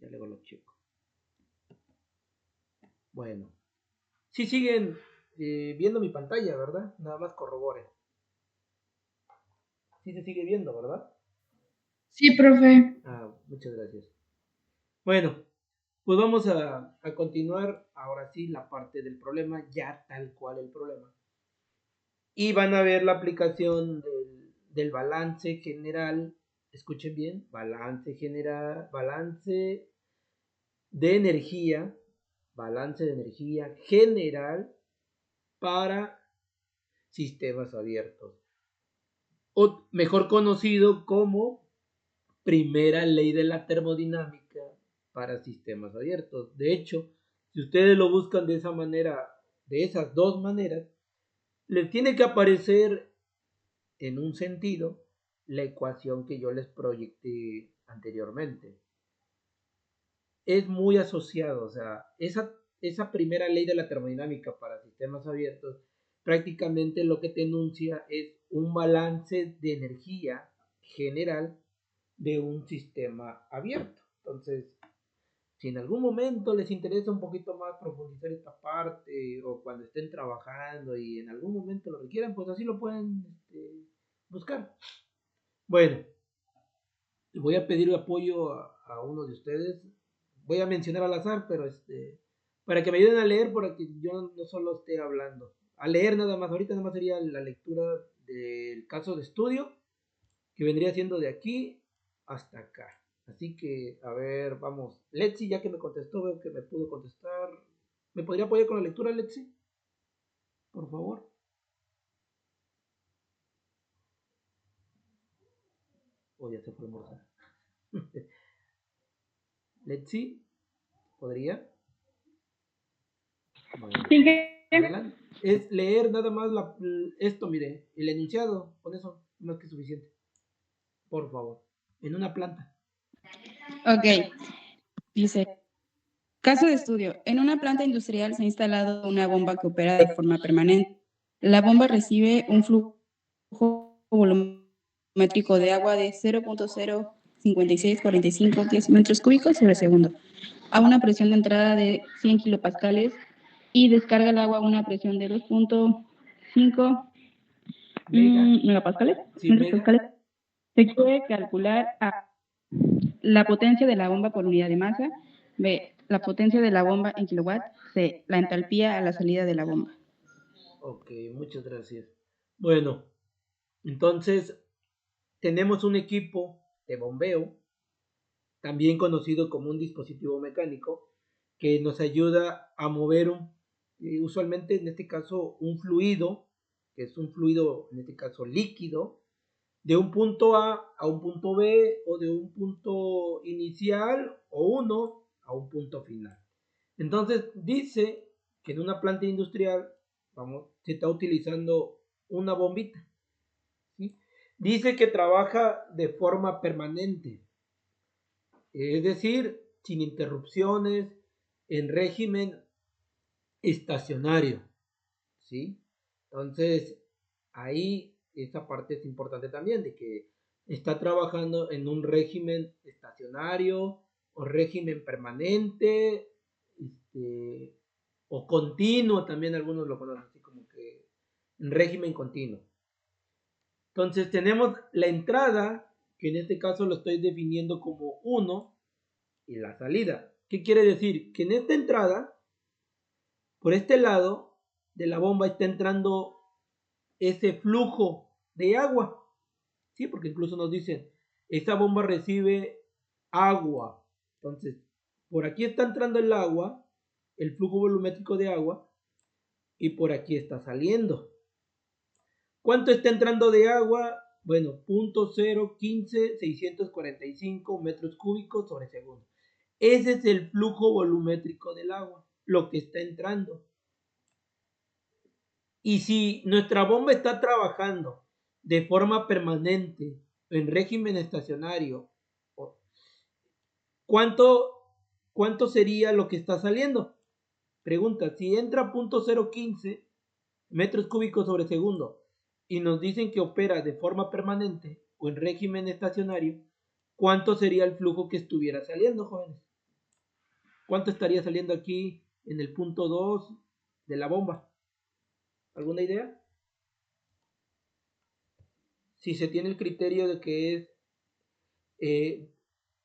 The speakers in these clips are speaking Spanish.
ahorita luego lo checo. Bueno, sí siguen viendo mi pantalla, ¿verdad? Nada más corroboren. Sí se sigue viendo, ¿verdad? Sí, profe. Muchas gracias. Bueno, pues vamos a continuar ahora sí la parte del problema, ya tal cual el problema. Y van a ver la aplicación del balance general. Escuchen bien, balance general, balance de energía general para sistemas abiertos, o mejor conocido como primera ley de la termodinámica para sistemas abiertos. De hecho, si ustedes lo buscan de esa manera, de esas dos maneras, les tiene que aparecer en un sentido la ecuación que yo les proyecté anteriormente. Es muy asociado, o sea, esa primera ley de la termodinámica para sistemas abiertos prácticamente lo que te enuncia es un balance de energía general de un sistema abierto. Entonces, si en algún momento les interesa un poquito más profundizar esta parte o cuando estén trabajando y en algún momento lo requieran, pues así lo pueden buscar. Bueno, voy a pedir apoyo a uno de ustedes. Voy a mencionar al azar, pero para que me ayuden a leer, para que yo no solo esté hablando. A leer nada más, ahorita nada más sería la lectura del caso de estudio, que vendría siendo de aquí hasta acá. Así que, a ver, vamos. Letzi, ya que me contestó, veo que me pudo contestar. ¿Me podría apoyar con la lectura, Letzi? Por favor. O ya se fue a almorzar. Letzi, ¿podría? Bueno, Sí, adelante. Es leer nada más esto, mire, el enunciado. Con eso, más que suficiente. Por favor. En una planta. ok. Dice, caso de estudio. En una planta industrial se ha instalado una bomba que opera de forma permanente. La bomba recibe un flujo volumétrico de agua de 0.05645 metros cúbicos sobre segundo, a una presión de entrada de 100 kilopascales y descarga el agua a una presión de 2.5 Mega. megapascales, Sí, metros mega. pascales. Se quiere calcular A, la potencia de la bomba por unidad de masa, B, la potencia de la bomba en kilowatts, C, la entalpía a la salida de la bomba. Ok, muchas gracias. Bueno, entonces tenemos un equipo de bombeo, también conocido como un dispositivo mecánico, que nos ayuda a mover usualmente en este caso un fluido, que es un fluido en este caso líquido, de un punto A un punto B, o de un punto inicial o 1 a un punto final. Entonces dice que en una planta industrial, vamos, se está utilizando una bombita, ¿sí? Dice que trabaja de forma permanente, es decir, sin interrupciones, en régimen estacionario, ¿sí? Entonces, ahí esa parte es importante también, de que está trabajando en un régimen estacionario o régimen permanente, o continuo, también algunos lo conocen así como que en régimen continuo. Entonces tenemos la entrada, que en este caso lo estoy definiendo como 1, y la salida. ¿Qué quiere decir? Que en esta entrada, por este lado de la bomba está entrando ese flujo de agua, ¿sí? Porque incluso nos dicen, esa bomba recibe agua. Entonces, por aquí está entrando el agua, el flujo volumétrico de agua, y por aquí está saliendo. ¿Cuánto está entrando de agua? Bueno, 0.015645 metros cúbicos sobre segundo. Ese es el flujo volumétrico del agua, lo que está entrando. Y si nuestra bomba está trabajando de forma permanente, en régimen estacionario, ¿cuánto, cuánto sería lo que está saliendo? Pregunta, si entra a 0.015 metros cúbicos sobre segundo y nos dicen que opera de forma permanente o en régimen estacionario, ¿cuánto sería el flujo que estuviera saliendo, jóvenes? ¿Cuánto estaría saliendo aquí en el punto 2 de la bomba? ¿Alguna idea? Si se tiene el criterio de que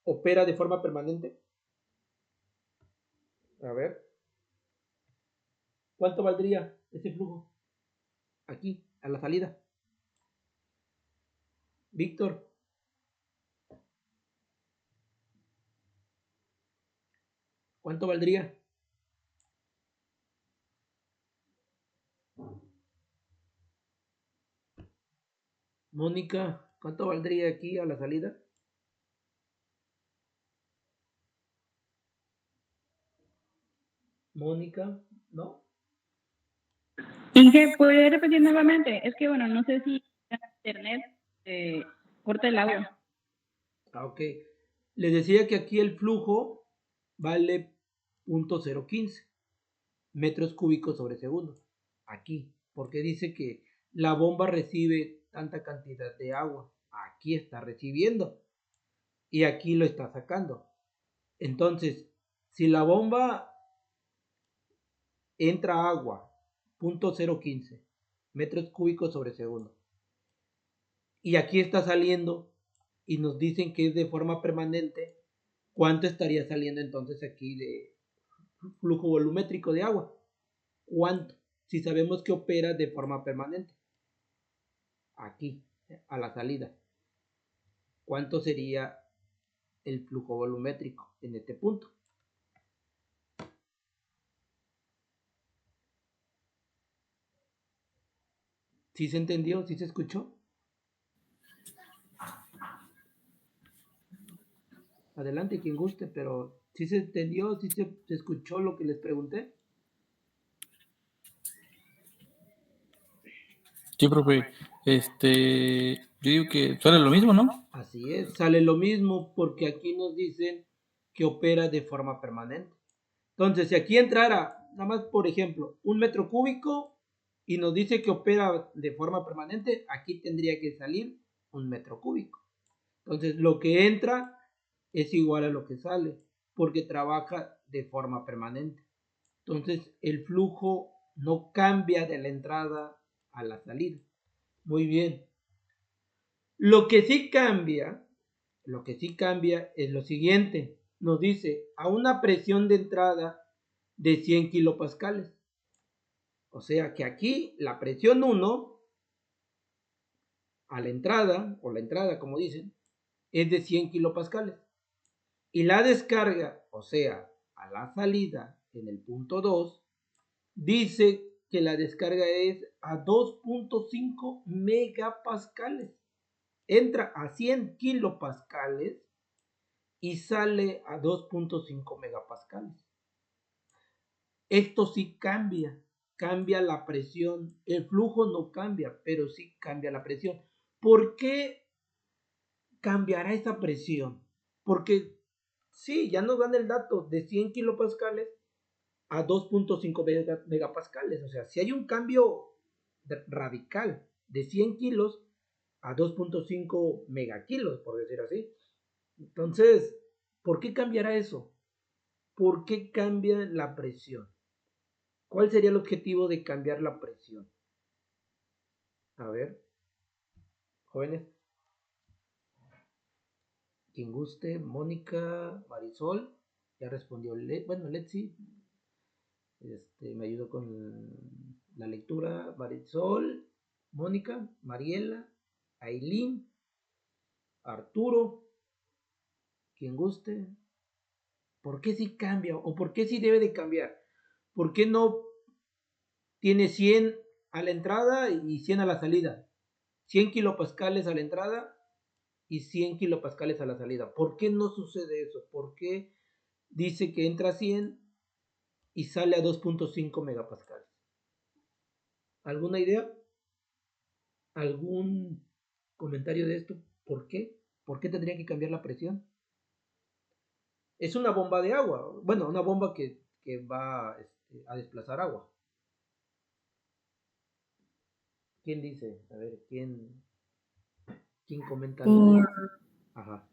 opera de forma permanente. A ver, ¿cuánto valdría ese flujo? Aquí, a la salida. Víctor, ¿cuánto valdría? Mónica, ¿cuánto valdría aquí a la salida? Mónica, ¿no? Inge, ¿podría repetir nuevamente? Es que, bueno, no sé si internet corta el audio. Ok. Les decía que aquí el flujo vale 0.015 metros cúbicos sobre segundo. Aquí, porque dice que la bomba recibe tanta cantidad de agua. Aquí está recibiendo y aquí lo está sacando. Entonces, si la bomba entra agua 0.015 metros cúbicos sobre segundo y aquí está saliendo y nos dicen que es de forma permanente, ¿cuánto estaría saliendo entonces aquí de flujo volumétrico de agua? ¿Cuánto? Si sabemos que opera de forma permanente. Aquí, a la salida. ¿Cuánto sería el flujo volumétrico en este punto? ¿Sí se entendió? ¿Sí se escuchó? Adelante quien guste, pero ¿sí se entendió? ¿Sí se escuchó lo que les pregunté? Sí, profe. Yo digo que suena lo mismo, ¿no? Así es, sale lo mismo porque aquí nos dicen que opera de forma permanente. Entonces, si aquí entrara, nada más por ejemplo, un metro cúbico y nos dice que opera de forma permanente, aquí tendría que salir un metro cúbico. Entonces, lo que entra es igual a lo que sale, porque trabaja de forma permanente. Entonces, el flujo no cambia de la entrada a la salida. Muy bien. Lo que sí cambia es lo siguiente. Nos dice a una presión de entrada de 100 kilopascales. O sea que aquí la presión 1 a la entrada, o la entrada como dicen, es de 100 kilopascales. Y la descarga, o sea, a la salida en el punto 2, dice que la descarga es a 2.5 megapascales. Entra a 100 kilopascales y sale a 2.5 megapascales. Esto sí cambia la presión. El flujo no cambia, pero sí cambia la presión. ¿Por qué cambiará esa presión? Porque sí, ya nos dan el dato de 100 kilopascales a 2.5 megapascales. O sea, si hay un cambio radical de 100 kilos a 2.5 megakilos, por decir así. Entonces, ¿por qué cambiará eso? ¿Por qué cambia la presión? ¿Cuál sería el objetivo de cambiar la presión? A ver, jóvenes, quien guste, Mónica, Marisol, ya respondió, bueno, Letzi, me ayudó con la lectura, Marisol, Mónica, Mariela, Aileen, Arturo, quien guste. ¿Por qué sí cambia o por qué sí debe de cambiar? ¿Por qué no tiene 100 a la entrada y 100 a la salida? 100 kilopascales a la entrada y 100 kilopascales a la salida. ¿Por qué no sucede eso? ¿Por qué dice que entra a 100 y sale a 2.5 megapascales? ¿Alguna idea? ¿Algún comentario de esto? ¿Por qué? ¿Por qué tendría que cambiar la presión? Es una bomba de agua. Bueno, una bomba que va a desplazar agua. ¿Quién dice? A ver, ¿quién comenta algo de Por, esto? Ajá.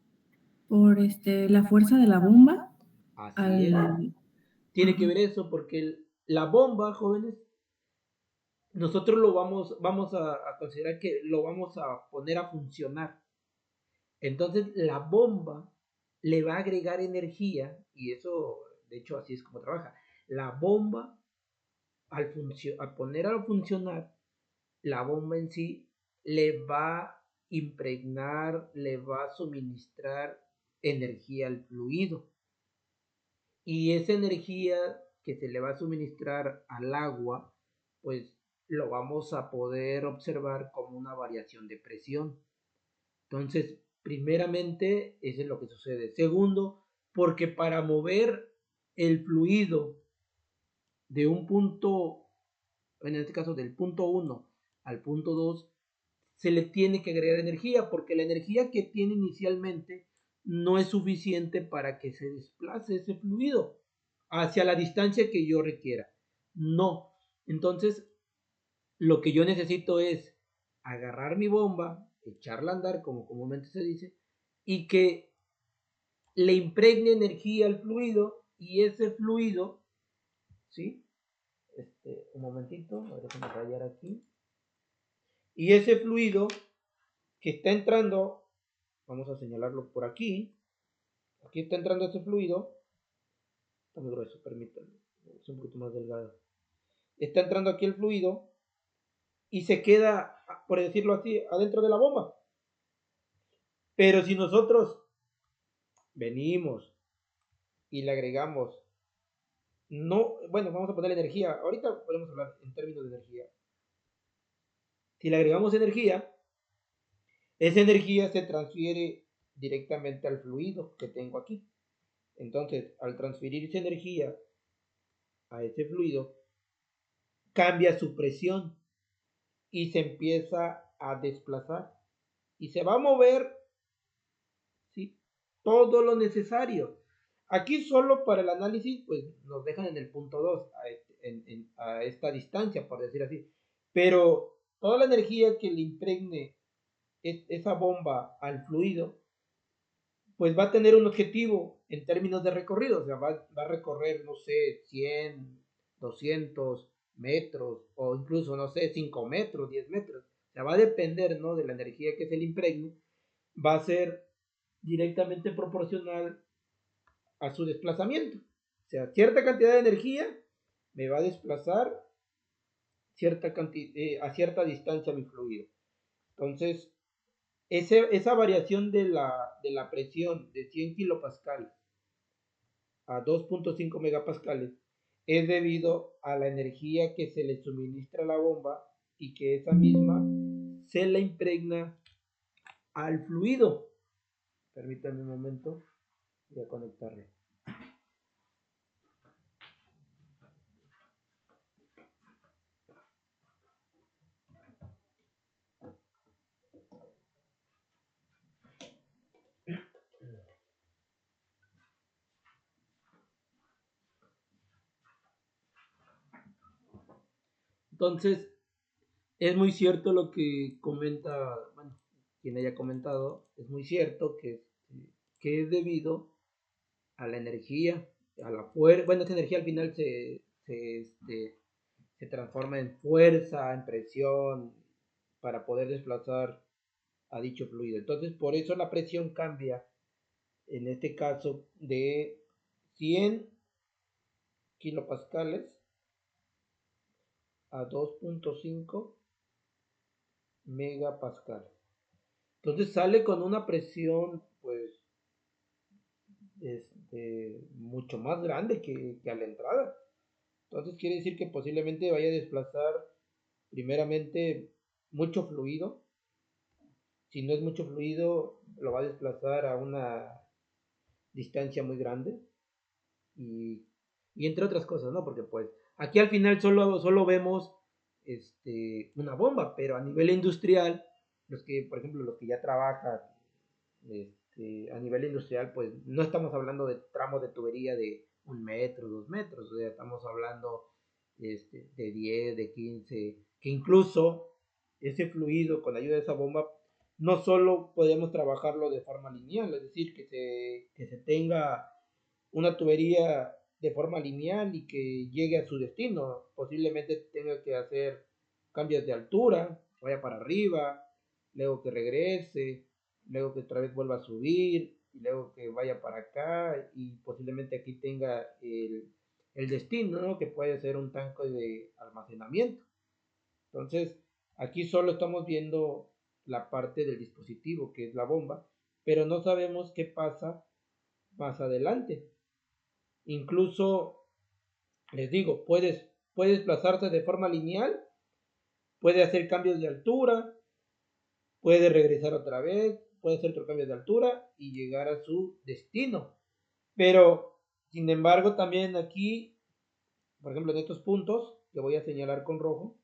por la fuerza de la bomba. Así es. Tiene que ver eso porque la bomba, jóvenes, nosotros lo vamos a considerar que lo vamos a poner a funcionar. Entonces la bomba le va a agregar energía y eso, de hecho, así es como trabaja. La bomba, al poner a funcionar, la bomba en sí le va a impregnar, le va a suministrar energía al fluido. Y esa energía que se le va a suministrar al agua, pues lo vamos a poder observar como una variación de presión. Entonces, primeramente, eso es lo que sucede. Segundo, porque para mover el fluido de un punto, en este caso del punto 1 al punto 2, se le tiene que agregar energía, porque la energía que tiene inicialmente no es suficiente para que se desplace ese fluido hacia la distancia que yo requiera. No. Entonces, lo que yo necesito es agarrar mi bomba, echarla a andar, como comúnmente se dice, y que le impregne energía al fluido, y ese fluido, ¿sí? Un momentito, a ver, déjame rayar aquí. Y ese fluido que está entrando, vamos a señalarlo por aquí. Aquí está entrando ese fluido. Está muy grueso, permítanme. Es un poquito más delgado. Está entrando aquí el fluido y se queda, por decirlo así, adentro de la bomba. Pero si nosotros venimos y le agregamos, no, bueno, vamos a poner energía. Ahorita podemos hablar en términos de energía. Si le agregamos energía, esa energía se transfiere directamente al fluido que tengo aquí. Entonces, al transferir esa energía a ese fluido, cambia su presión y se empieza a desplazar y se va a mover, ¿sí?, todo lo necesario. Aquí solo para el análisis, pues nos dejan en el punto 2, a esta distancia, por decir así. Pero toda la energía que le impregne esa bomba al fluido, pues va a tener un objetivo en términos de recorrido. O sea, va a recorrer, no sé, 100, 200 metros, o incluso, no sé, 5 metros, 10 metros. O sea, va a depender, ¿no?, de la energía que se le impregne. Va a ser directamente proporcional a su desplazamiento. O sea, cierta cantidad de energía me va a desplazar a cierta distancia mi fluido. Entonces, esa variación de la presión de 100 kilopascales a 2.5 megapascales es debido a la energía que se le suministra a la bomba y que esa misma se la impregna al fluido. Permítanme un momento, voy a conectarlo. Entonces, es muy cierto lo que comenta, bueno, quien haya comentado, es muy cierto que es debido a la energía, a la fuerza. Bueno, esa energía al final se transforma en fuerza, en presión, para poder desplazar a dicho fluido. Entonces, por eso la presión cambia, en este caso, de 100 kilopascales a 2.5 megapascales. Entonces sale con una presión, pues, mucho más grande que a la entrada. Entonces quiere decir que posiblemente vaya a desplazar primeramente mucho fluido. Si no es mucho fluido, lo va a desplazar a una distancia muy grande. Y entre otras cosas, ¿no? Porque pues aquí al final solo vemos una bomba, pero a nivel industrial, por ejemplo, los que ya trabajan a nivel industrial, pues no estamos hablando de tramos de tubería de 1 metro, 2 metros, o sea, estamos hablando de 10, de 15, que incluso ese fluido con ayuda de esa bomba no solo podemos trabajarlo de forma lineal, es decir, que se tenga una tubería de forma lineal y que llegue a su destino. Posiblemente tenga que hacer cambios de altura, vaya para arriba, luego que regrese, luego que otra vez vuelva a subir, y luego que vaya para acá y posiblemente aquí tenga el destino, ¿no? Que puede ser un tanque de almacenamiento. Entonces, aquí solo estamos viendo la parte del dispositivo, que es la bomba, pero no sabemos qué pasa más adelante. Incluso, les digo, puede desplazarse de forma lineal, puede hacer cambios de altura, puede regresar otra vez, puede hacer otro cambio de altura y llegar a su destino. Pero, sin embargo, también aquí, por ejemplo, en estos puntos que voy a señalar con rojo,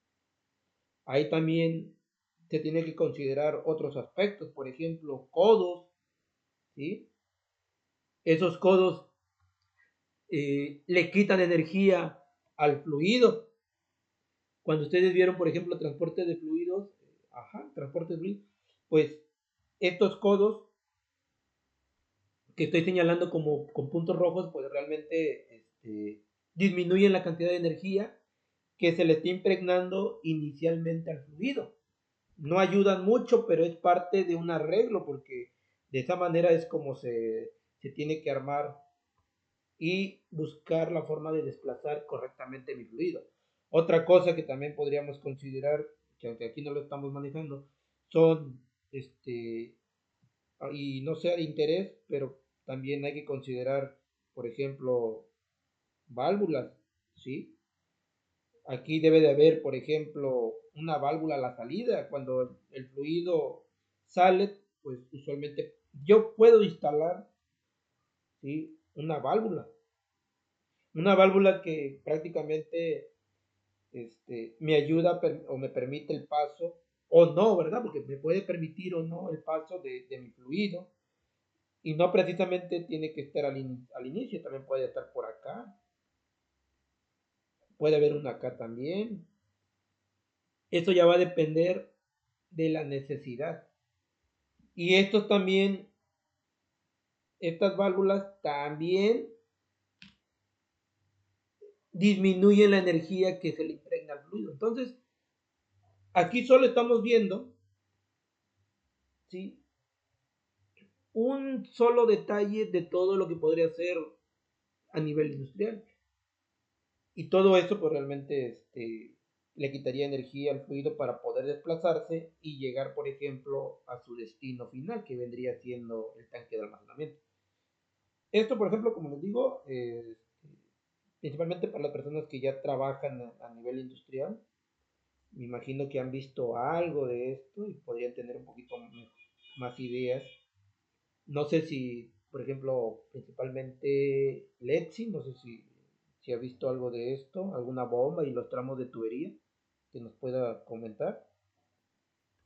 ahí también se tiene que considerar otros aspectos, por ejemplo, codos, ¿sí? Esos codos le quitan energía al fluido. Cuando ustedes vieron, por ejemplo, transporte de fluidos, transporte de fluidos, pues estos codos que estoy señalando como con puntos rojos, pues realmente disminuyen la cantidad de energía que se le está impregnando inicialmente al fluido. No ayudan mucho, pero es parte de un arreglo, porque de esa manera es como se tiene que armar y buscar la forma de desplazar correctamente mi fluido. Otra cosa que también podríamos considerar, que aunque aquí no lo estamos manejando, son, y no sea de interés, pero también hay que considerar, por ejemplo, válvulas, ¿sí? Aquí debe de haber, por ejemplo, una válvula a la salida. Cuando el fluido sale, pues usualmente yo puedo instalar, ¿sí? Una válvula que prácticamente me ayuda o me permite el paso, o no, ¿verdad? Porque me puede permitir o no el paso de mi fluido. Y no precisamente tiene que estar al inicio, también puede estar por acá. Puede haber una acá también. Esto ya va a depender de la necesidad. Y estos también, estas válvulas también disminuyen la energía que se le impregna al fluido. Entonces, aquí solo estamos viendo, ¿sí? Un solo detalle de todo lo que podría ser a nivel industrial. Y todo eso pues realmente le quitaría energía al fluido para poder desplazarse y llegar, por ejemplo, a su destino final, que vendría siendo el tanque de almacenamiento. Esto, por ejemplo, como les digo, principalmente para las personas que ya trabajan a nivel industrial, me imagino que han visto algo de esto y podrían tener un poquito más ideas. No sé si, por ejemplo, principalmente Letzi, no sé si ha visto algo de esto, alguna bomba y los tramos de tubería que nos pueda comentar.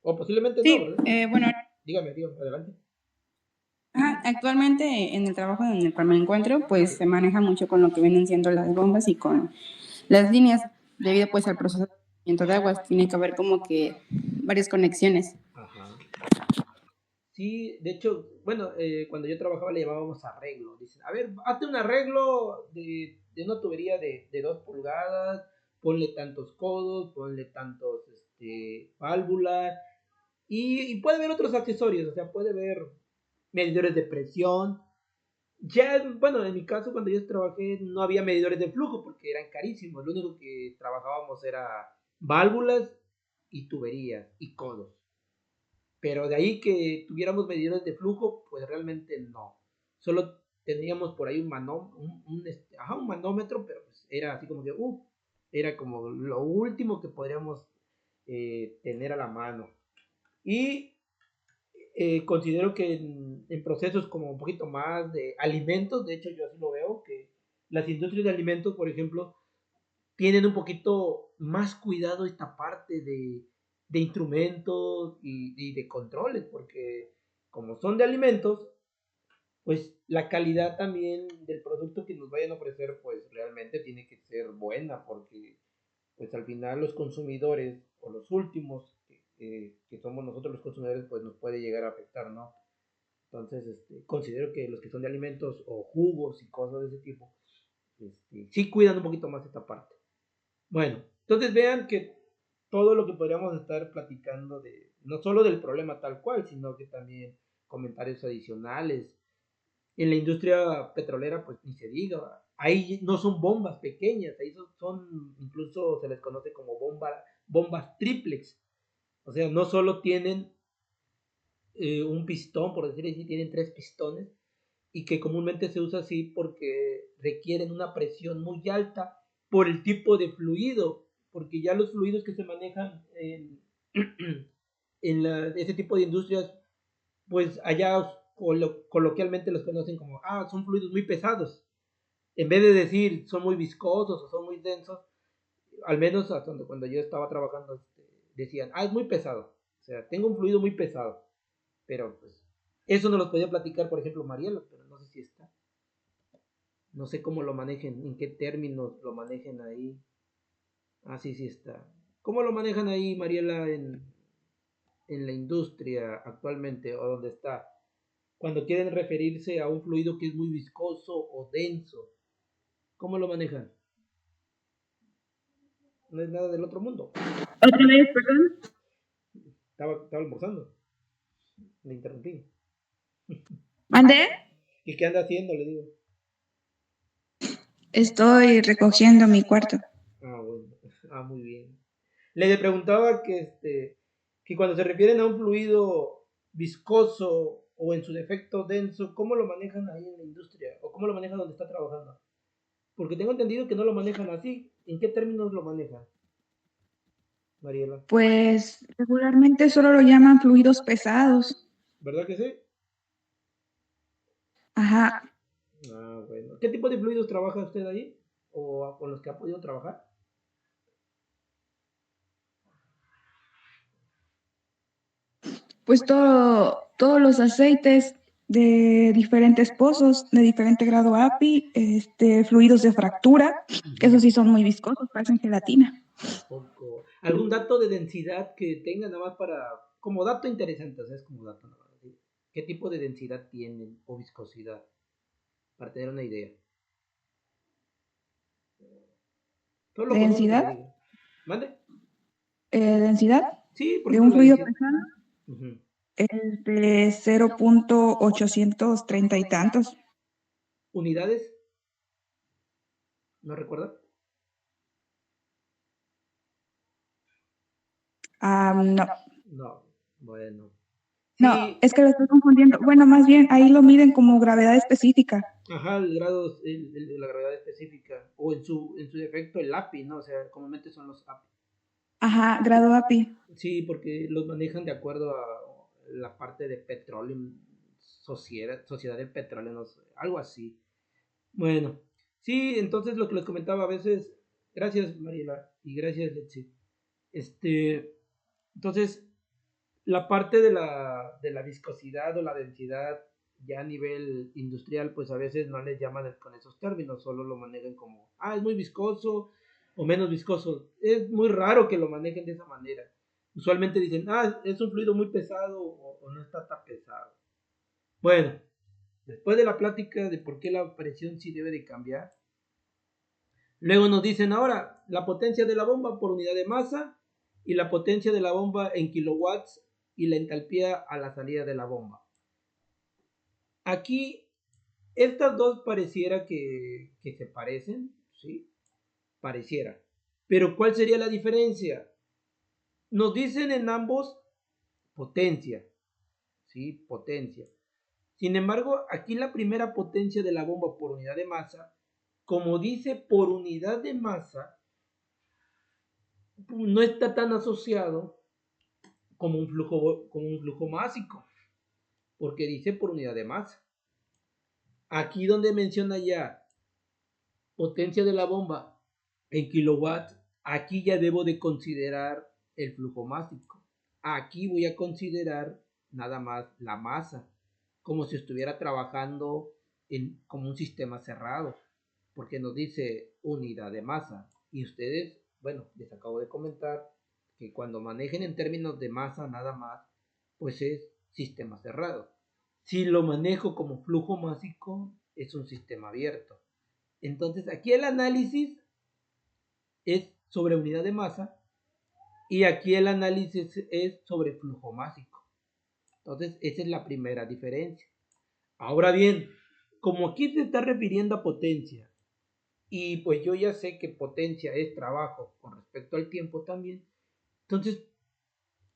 O posiblemente no, Sí, ¿verdad? bueno, Dígame, adelante. actualmente en el trabajo en el cual me encuentro, pues Sí. se maneja mucho con lo que vienen siendo las bombas y con las líneas, debido pues al proceso de tratamiento de aguas, tiene que haber como que varias conexiones. Ajá. Sí, de hecho, bueno, cuando yo trabajaba le llamábamos arreglo. Dicen, a ver, hazte un arreglo de una tubería de 2 pulgadas, ponle tantos codos, ponle tantos válvulas, y puede haber otros accesorios, o sea, puede haber medidores de presión. Ya, bueno, en mi caso, cuando yo trabajé, no había medidores de flujo porque eran carísimos. Lo único que trabajábamos era válvulas y tuberías y codos. Pero de ahí que tuviéramos medidores de flujo, pues realmente no. Solo teníamos por ahí un manómetro, pero pues era así como que, era como lo último que podríamos tener a la mano. Y considero que en procesos como un poquito más de alimentos, de hecho yo así lo veo, que las industrias de alimentos, por ejemplo, tienen un poquito más cuidado esta parte de instrumentos y de controles, porque como son de alimentos, pues la calidad también del producto que nos vayan a ofrecer, pues realmente tiene que ser buena, porque pues al final los consumidores o los últimos que somos nosotros los consumidores, pues nos puede llegar a afectar, ¿no? Entonces, considero que los que son de alimentos o jugos y cosas de ese tipo, sí cuidan un poquito más esta parte. Bueno, entonces vean que todo lo que podríamos estar platicando no solo del problema tal cual, sino que también comentarios adicionales. En la industria petrolera, pues ni se diga, ahí no son bombas pequeñas, ahí incluso se les conoce como bombas triplex. O sea, no solo tienen un pistón, por decir así, tienen 3 pistones, y que comúnmente se usa así porque requieren una presión muy alta por el tipo de fluido, porque ya los fluidos que se manejan ese tipo de industrias, pues allá coloquialmente los conocen como, son fluidos muy pesados. En vez de decir son muy viscosos o son muy densos, al menos hasta cuando yo estaba trabajando, decían, es muy pesado. O sea, tengo un fluido muy pesado. Pero pues, eso no los podía platicar, por ejemplo, Mariela, pero no sé si está. No sé cómo lo manejen, en qué términos lo manejen ahí. Sí, sí está. ¿Cómo lo manejan ahí, Mariela, en la industria actualmente o donde está? Cuando quieren referirse a un fluido que es muy viscoso o denso, ¿cómo lo manejan? No es nada del otro mundo. Otra vez, perdón. Estaba almorzando. Me interrumpí. ¿Mandé? ¿Y qué anda haciendo? Le digo. Estoy recogiendo mi cuarto. Bueno. Muy bien. Le preguntaba que cuando se refieren a un fluido viscoso o en su defecto denso, ¿cómo lo manejan ahí en la industria? ¿O cómo lo manejan donde está trabajando? Porque tengo entendido que no lo manejan así. ¿En qué términos lo manejan, Mariela? Pues regularmente solo lo llaman fluidos pesados. ¿Verdad que sí? Ajá. Bueno. ¿Qué tipo de fluidos trabaja usted ahí? ¿O con los que ha podido trabajar? Pues todos los aceites de diferentes pozos, de diferente grado API, fluidos de fractura, que esos sí son muy viscosos, parecen gelatina. Poco. ¿Algún dato de densidad que tenga nada más como dato interesante? O sea, es como dato nada más. ¿Sí? ¿Qué tipo de densidad tienen o viscosidad? Para tener una idea. Solo con uno que me Densidad, diga. ¿Mande? densidad Sí, por de ejemplo, un la fluido densidad. pesado Ujú. es de 0.830 y tantos. ¿Unidades? ¿No recuerda? No, No. Bueno. no, Sí, es que lo estoy confundiendo. Bueno, más bien ahí lo miden como gravedad específica. ajá, el grado, la gravedad específica. O en su defecto el API, ¿no? O sea, comúnmente son los API. Ajá, grado API. Sí, porque los manejan de acuerdo a la parte de petróleo, sociedad del petróleo, no sé, algo así. Bueno, sí, entonces lo que les comentaba a veces, gracias Mariela y gracias Letzi. Entonces, la parte de la viscosidad o la densidad ya a nivel industrial, pues a veces no les llaman con esos términos, solo lo manejan como, es muy viscoso o menos viscoso. Es muy raro que lo manejen de esa manera. Usualmente dicen, es un fluido muy pesado o no está tan pesado. Bueno, después de la plática de por qué la presión sí debe de cambiar, luego nos dicen ahora la potencia de la bomba por unidad de masa y la potencia de la bomba en kilowatts y la entalpía a la salida de la bomba. Aquí estas dos pareciera que se parecen, ¿sí? Pareciera. Pero ¿cuál sería la diferencia? Nos dicen en ambos potencia, ¿sí? Potencia. Sin embargo, aquí la primera potencia de la bomba por unidad de masa, como dice por unidad de masa, no está tan asociado como un flujo másico, porque dice por unidad de masa. Aquí donde menciona ya potencia de la bomba en kilowatts, aquí ya debo de considerar el flujo másico. Aquí voy a considerar nada más la masa, como si estuviera trabajando como un sistema cerrado, porque nos dice unidad de masa. Y ustedes, bueno, les acabo de comentar que cuando manejen en términos de masa nada más, pues es sistema cerrado. Si lo manejo como flujo másico, es un sistema abierto. Entonces aquí el análisis es sobre unidad de masa y aquí el análisis es sobre flujo másico. Entonces esa es la primera diferencia. Ahora bien, como aquí se está refiriendo a potencia y pues yo ya sé que potencia es trabajo con respecto al tiempo también, entonces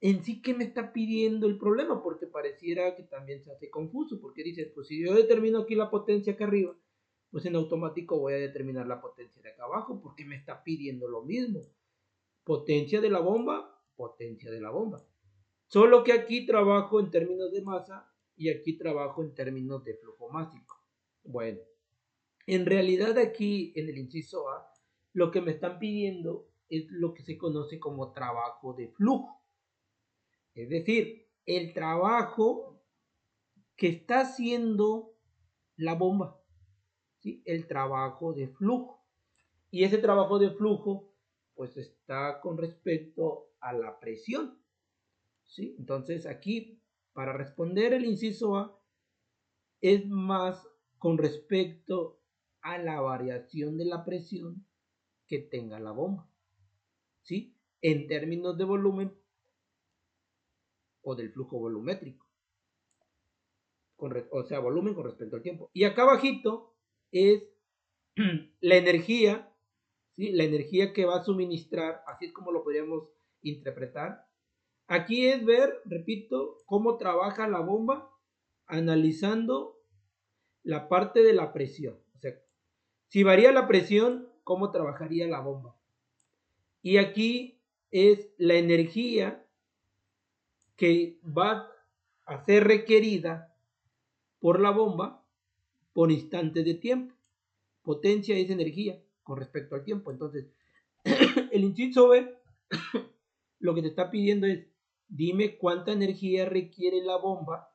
en sí, ¿qué me está pidiendo el problema? Porque pareciera que también se hace confuso, porque dices, pues si yo determino aquí la potencia acá arriba, pues en automático voy a determinar la potencia de acá abajo, porque me está pidiendo lo mismo. Potencia de la bomba, potencia de la bomba. Solo que aquí trabajo en términos de masa y aquí trabajo en términos de flujo másico. Bueno, en realidad aquí en el inciso A, lo que me están pidiendo es lo que se conoce como trabajo de flujo. Es decir, el trabajo que está haciendo la bomba, ¿sí? El trabajo de flujo. Y ese trabajo de flujo, pues está con respecto a la presión, ¿sí? Entonces aquí, para responder el inciso A, es más con respecto a la variación de la presión que tenga la bomba, ¿sí? En términos de volumen o del flujo volumétrico. O sea, volumen con respecto al tiempo. Y acá abajito es la energía, ¿sí? La energía que va a suministrar, así es como lo podríamos interpretar. Aquí es ver, repito, cómo trabaja la bomba analizando la parte de la presión. O sea, si varía la presión, ¿cómo trabajaría la bomba? Y aquí es la energía que va a ser requerida por la bomba por instante de tiempo. Potencia es energía con respecto al tiempo. Entonces, el inciso B lo que te está pidiendo es, dime cuánta energía requiere la bomba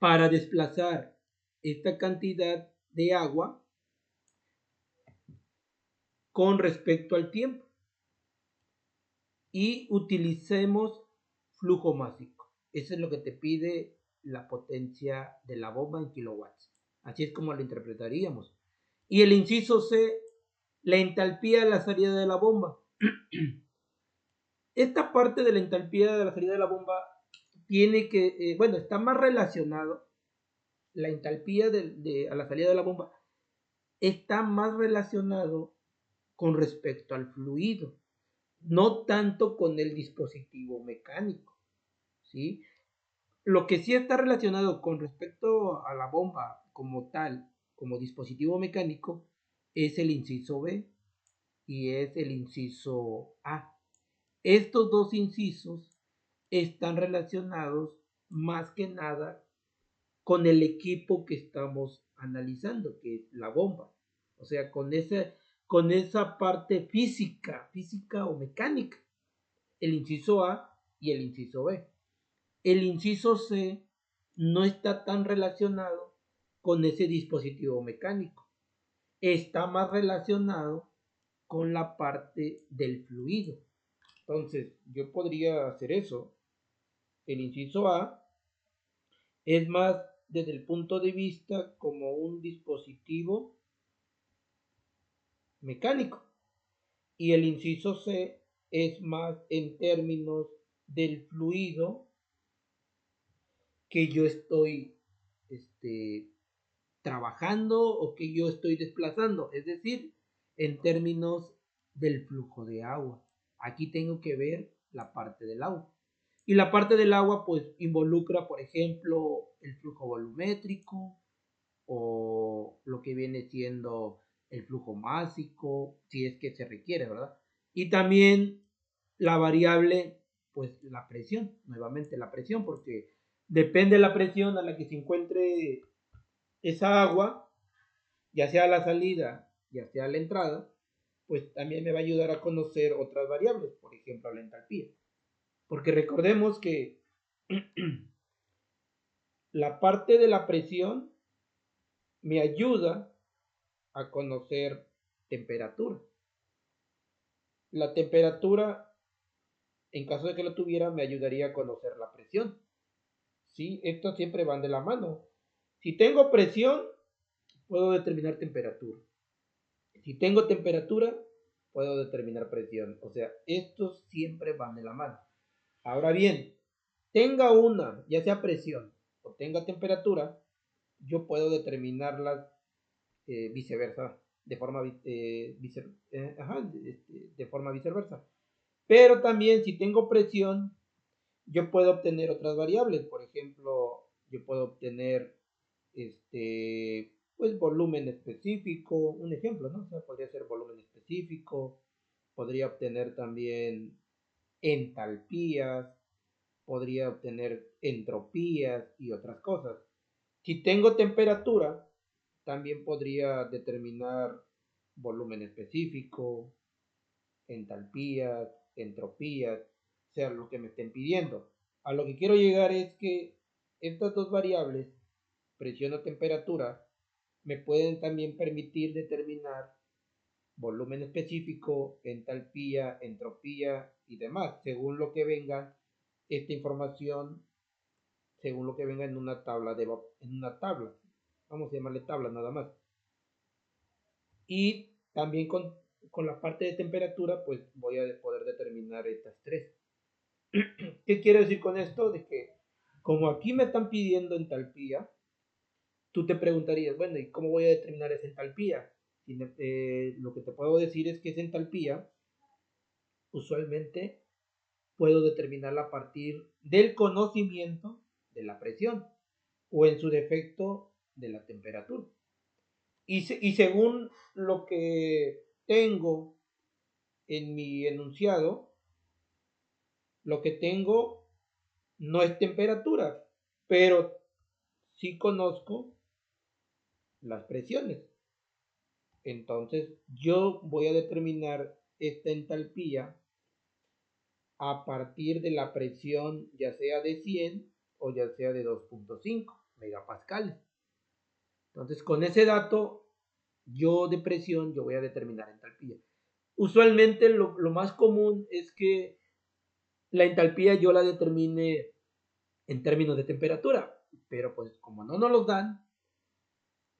para desplazar esta cantidad de agua con respecto al tiempo. Y utilicemos flujo másico. Eso es lo que te pide la potencia de la bomba en kilowatts. Así es como lo interpretaríamos. Y el inciso C, la entalpía de la salida de la bomba. Esta parte de la entalpía de la salida de la bomba tiene que, bueno, está más relacionado, la entalpía a la salida de la bomba está más relacionado con respecto al fluido, no tanto con el dispositivo mecánico, ¿sí? Lo que sí está relacionado con respecto a la bomba como tal, como dispositivo mecánico, es el inciso B y es el inciso A. Estos dos incisos están relacionados más que nada con el equipo que estamos analizando, que es la bomba. O sea, con esa parte física o mecánica, el inciso A y el inciso B. El inciso C no está tan relacionado con ese dispositivo mecánico. Está más relacionado con la parte del fluido. Entonces, yo podría hacer eso. El inciso A es más desde el punto de vista como un dispositivo mecánico. Y el inciso C es más en términos del fluido que yo estoy trabajando o que yo estoy desplazando, es decir, en términos del flujo de agua. Aquí tengo que ver la parte del agua. Y la parte del agua pues involucra, por ejemplo, el flujo volumétrico o lo que viene siendo el flujo másico, si es que se requiere, ¿verdad? Y también la variable, pues la presión, nuevamente la presión, porque depende de la presión a la que se encuentre esa agua, ya sea la salida, ya sea la entrada, pues también me va a ayudar a conocer otras variables, por ejemplo la entalpía. Porque recordemos que la parte de la presión me ayuda a conocer temperatura. La temperatura, en caso de que la tuviera, me ayudaría a conocer la presión. ¿sí? Estos siempre van de la mano. Si tengo presión, puedo determinar temperatura. Si tengo temperatura, puedo determinar presión. O sea, estos siempre van de la mano. Ahora bien, tenga una, ya sea presión o tenga temperatura, yo puedo determinarlas viceversa, de forma, de forma viceversa. Pero también si tengo presión, yo puedo obtener otras variables. Por ejemplo, yo puedo obtener pues volumen específico, un ejemplo, ¿no? O sea, podría ser volumen específico, podría obtener también entalpías, podría obtener entropías y otras cosas. Si tengo temperatura, también podría determinar volumen específico, entalpías, entropías, sea lo que me estén pidiendo. A lo que quiero llegar es que estas dos variables, presión o temperatura, me pueden también permitir determinar volumen específico, entalpía, entropía y demás, según lo que venga esta información, según lo que venga en una tabla vamos a llamarle tabla nada más. Y también con la parte de temperatura, pues voy a poder determinar estas tres. ¿Qué quiero decir con esto? De que como aquí me están pidiendo entalpía, tú te preguntarías, bueno, ¿y cómo voy a determinar esa entalpía? Lo que te puedo decir es que esa entalpía usualmente puedo determinarla a partir del conocimiento de la presión o en su defecto de la temperatura. Y según lo que tengo en mi enunciado, lo que tengo no es temperatura, pero sí conozco las presiones. Entonces yo voy a determinar esta entalpía a partir de la presión ya sea de 100 o ya sea de 2.5 megapascales. Entonces con ese dato yo de presión yo voy a determinar entalpía. Usualmente lo más común es que la entalpía yo la determine en términos de temperatura, pero pues como no nos los dan,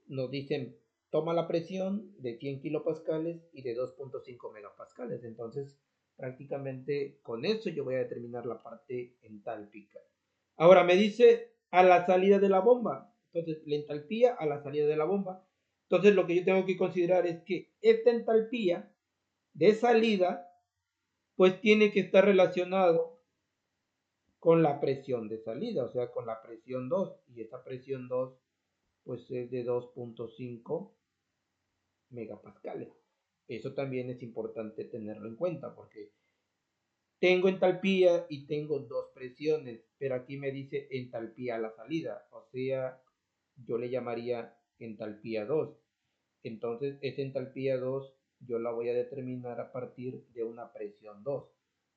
nos dicen toma la presión de 100 kilopascales y de 2.5 megapascales. Entonces prácticamente con eso yo voy a determinar la parte entálpica. Ahora me dice a la salida de la bomba, entonces la entalpía a la salida de la bomba. Entonces lo que yo tengo que considerar es que esta entalpía de salida pues tiene que estar relacionado con la presión de salida, o sea, con la presión 2, y esa presión 2 pues es de 2.5 megapascales. Eso también es importante tenerlo en cuenta porque tengo entalpía y tengo dos presiones, pero aquí me dice entalpía a la salida, o sea, yo le llamaría entalpía 2. Entonces, esa entalpía 2 yo la voy a determinar a partir de una presión 2.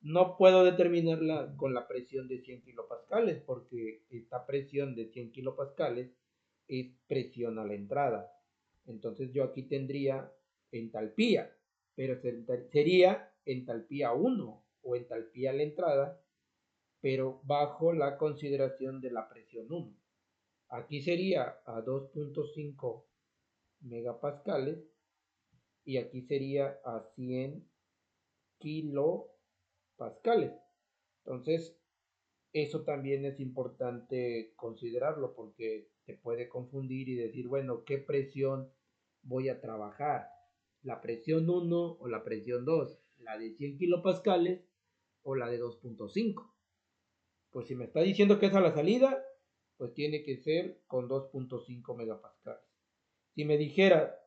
No puedo determinarla con la presión de 100 kilopascales porque esta presión de 100 kilopascales es presión a la entrada. Entonces yo aquí tendría entalpía, pero sería entalpía 1 o entalpía a la entrada, pero bajo la consideración de la presión 1. Aquí sería a 2.5 megapascales y aquí sería a 100 kilopascales. Entonces, eso también es importante considerarlo porque te puede confundir y decir, bueno, ¿qué presión voy a trabajar? ¿La presión 1 o la presión 2? ¿La de 100 kilopascales o la de 2.5? Pues si me está diciendo que es a la salida, pues tiene que ser con 2.5 megapascales. Si me dijera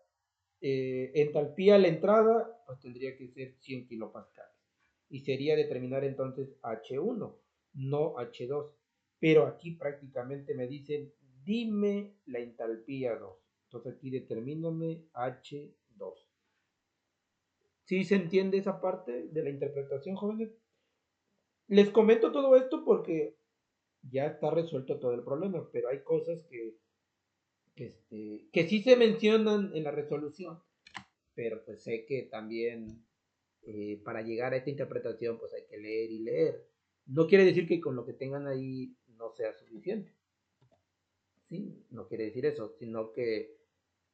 entalpía a la entrada, pues tendría que ser 100 kilopascales. Y sería determinar entonces H1, no H2. Pero aquí prácticamente me dicen, dime la entalpía 2. Entonces aquí determíname H2. ¿Sí se entiende esa parte de la interpretación, jóvenes? Les comento todo esto porque ya está resuelto todo el problema, pero hay cosas que sí se mencionan en la resolución, pero pues sé que también para llegar a esta interpretación pues hay que leer y leer. No quiere decir que con lo que tengan ahí no sea suficiente. ¿sí? No quiere decir eso, sino que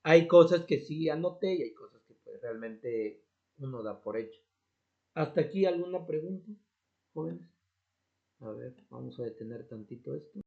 hay cosas que sí anoté y hay cosas que pues realmente uno da por hecho. ¿Hasta aquí alguna pregunta, jóvenes? A ver, vamos a detener tantito esto.